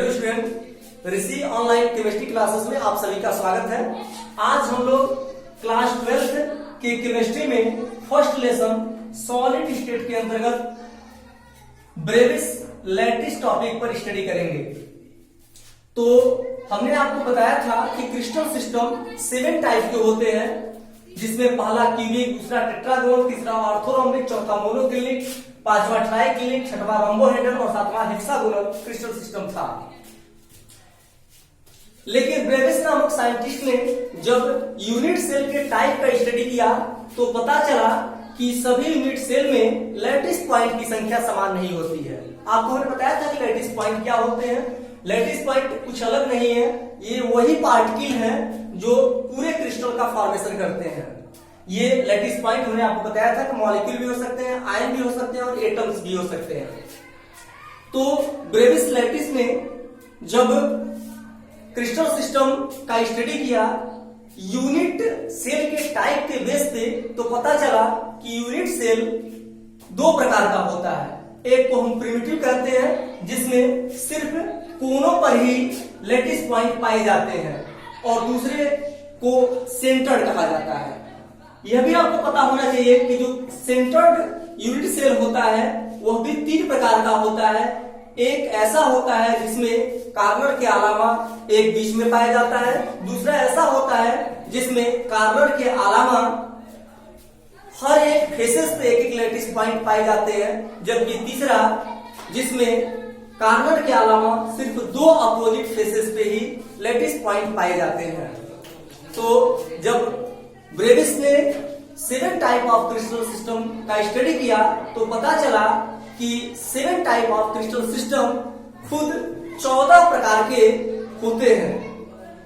Hello student, ऋषि online chemistry classes में आप सभी का स्वागत है। आज हम लोग क्लास 12th की केमिस्ट्री में फर्स्ट लेसन सॉलिड स्टेट के अंतर्गत ब्रेविस लैटिस टॉपिक पर स्टडी करेंगे। तो हमने आपको बताया था कि क्रिस्टल सिस्टम 7 टाइप के होते हैं, जिसमें पहला क्यूबिक, दूसरा टेट्रागोन, तीसरा ऑर्थोरोम्बिक, चौथा मोनोक्लिनिक, पांचवा ट्राइक्लिनिक, छठवां रोम्बोहेड्रल और सातवां हेक्सागोनल क्रिस्टल सिस्टम था। लेकिन ब्रेविस नामक साइंटिस्ट ने जब यूनिट सेल के टाइप का स्टडी किया तो पता चला कि सभी यूनिट सेल में लैटिस पॉइंट की संख्या समान नहीं होती है। आपको मैंने बताया था कि लैटिस पॉइंट क्या होते हैं। लैटिस पॉइंट कुछ अलग नहीं है, ये वही पार्टिकल हैं जो पूरे क्रिस्टल का फॉर्मेशन करते हैं। ये लैटिस पॉइंट हमने आपको बताया था कि मॉलिक्यूल भी हो सकते हैं, आयन भी हो सकते हैं और एटम्स भी हो सकते हैं। तो ब्रेविस लैटिस ने जब क्रिस्टल सिस्टम का स्टडी किया यूनिट सेल के टाइप के बेस पे, तो पता चला कि यूनिट सेल 2 प्रकार का होता है। एक को हम प्रिमिटिव कहते हैं, जिसमें सिर्फ कोनों पर ही लैटिस पॉइंट पाए जाते हैं, और दूसरे को सेंटर्ड कहा जाता है। यह भी आपको पता होना चाहिए कि जो सेंटर्ड यूनिट सेल होता है वह भी 3 प्रकार का होता है। एक ऐसा होता है जिसमें कार्नर के अलावा एक बीच में पाया जाता है, दूसरा ऐसा होता है जिसमें कार्नर के अलावा हर एक फेसेस पे एक लैटिस पॉइंट पाए जाते हैं, जबकि तीसरा जिसमें कार्नर के अलावा सिर्फ 2 अपोजिट फेसेस पे ही लैटिस पॉइंट पाए जाते हैं। तो जब ब्रेविस ने 7 टाइप ऑफ क्रिस्टल सिस्टम का स्टडी किया तो पता चला कि 7 टाइप ऑफ क्रिस्टल सिस्टम खुद 14 प्रकार के होते हैं।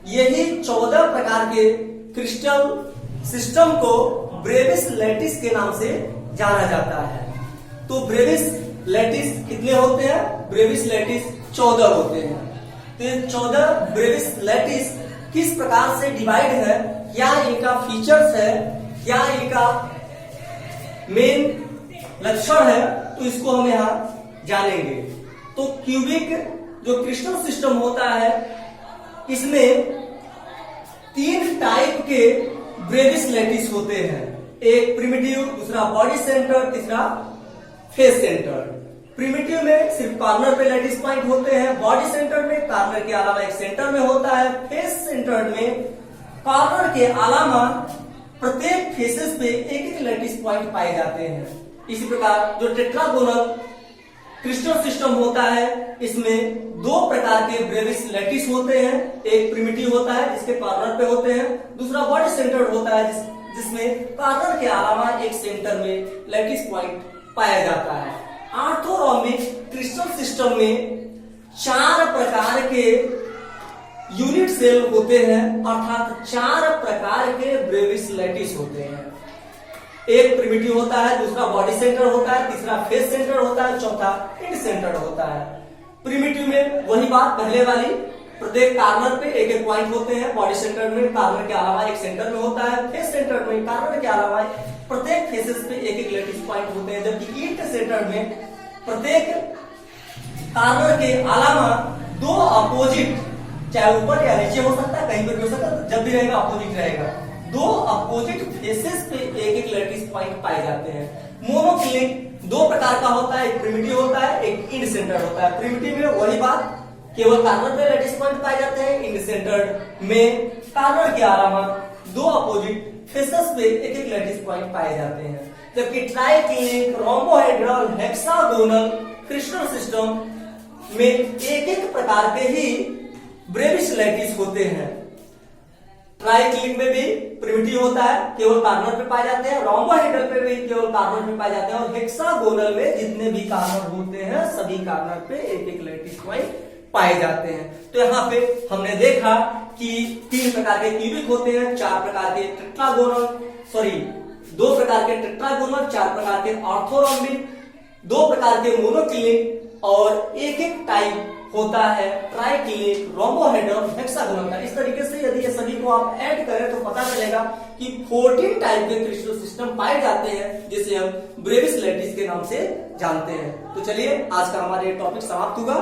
यही 14 प्रकार के क्रिस्टल सिस्टम को ब्रेविस लैटिस के नाम से जाना जाता है। तो ब्रेविस लैटिस कितने होते हैं? ब्रेविस लैटिस 14 होते हैं। तो 14 ब्रेविस लैटिस किस प्रकार से डिवाइड है, क्या इनका फीचर्स है, क्या इनका मेन लक्षण है, तो इसको हम यहां जानेंगे। तो क्यूबिक जो क्रिस्टल सिस्टम होता है, इसमें 3 टाइप के ब्रेविस लैटिस होते हैं। एक प्रिमिटिव, दूसरा बॉडी सेंटर, तीसरा फेस सेंटर। प्रिमिटिव में सिर्फ कार्नर पे लैटिस पॉइंट होते हैं, बॉडी सेंटर में कार्नर के अलावा एक सेंटर में होता है, फेस सेंटर में कार्नर के अलावा प्रत्येक फेसेस पे एक लैटिस पॉइंट पाए जाते हैं। इसी प्रकार जो टेट्रागोनल क्रिस्टल सिस्टम होता है, इसमें 2 प्रकार के ब्रेविस लैटिस होते हैं। एक प्रिमिटिव होता है जिसके कार्नर पे होते हैं, दूसरा बॉडी सेंटर होता है जिसमें कार्नर के अलावा एक सेंटर में लैटिस पॉइंट पाया जाता है। ऑर्थोरोम्बिक क्रिस्टल सिस्टम में 4 प्रकार के यूनिट सेल होते हैं, अर्थात 4 प्रकार के ब्रेविस लैटिस होते हैं। एक प्रिमिटिव होता है, दूसरा बॉडी सेंटर होता है, तीसरा फेस सेंटर होता है, चौथा इंड सेंटर होता है। प्रिमिटिव में वही बात पहले वाली, प्रत्येक कार्नर पे एक पॉइंट होते हैं, बॉडी सेंटर में कार्नर के अलावा एक सेंटर में होता है, फेस सेंटर में कार्नर के अलावा प्रत्येक फेसेस पे एक लैटिस पॉइंट होते हैं, जबकि इंड सेंटर में प्रत्येक कार्नर के अलावा 2 अपोजिट, चाहे ऊपर या नीचे हो सकता है, कहीं पर भी हो सकता है, जब भी रहेगा अपोजिट रहेगा, 2 अपोजिट फेसेस पे एक लैटिस पॉइंट पाए जाते हैं। मोनोक्लिनिक 2 प्रकार का होता है, एक प्रिमिटिव होता है, एक इंड सेंटर होता है। प्रिमिटिव में वही बात, केवल कार्नर पे लैटिस पॉइंट पाए जाते हैं। इंड सेंटर में कार्नर के अलावा 2 अपोजिट फेसेस पे एक लैटिस पॉइंट पाए जाते हैं। जबकि triclinic, rhombohedral, hexagonal crystal system में एक प्रकार के ही ब्रेविस लैटिस होते हैं। ट्राइक्लिनिक में भी प्रिमिटिव होता है, केवल कार्नर पे पाए जाते हैं, रोम्बोहेड्रल पे भी केवल कार्नर पे पाए जाते हैं, और हेक्सागोनल में जितने भी कार्नर होते हैं सभी कार्नर पे एक लैटिस पॉइंट पाए जाते हैं। तो यहाँ पे हमने देखा कि 3 प्रकार के क्यूबिक होते हैं, 4 प्रकार के टेट्रागोनल, 2 प्रकार के टेट्रागोनल, 4 प्रकार के ऑर्थोरोम्बिक, 2 प्रकार के मोनोक्लिनिक, और एक टाइप होता है ट्राइक्लिनिक, रोम्बोहेड्रल, हेक्सागोनल का। इस तरीके से यदि ये सभी को आप ऐड करें तो पता चलेगा कि 14 टाइप के क्रिस्टल सिस्टम पाए जाते हैं, जिसे हम ब्रेविस लैटिस के नाम से जानते हैं। तो चलिए आज का हमारा ये टॉपिक समाप्त हुआ।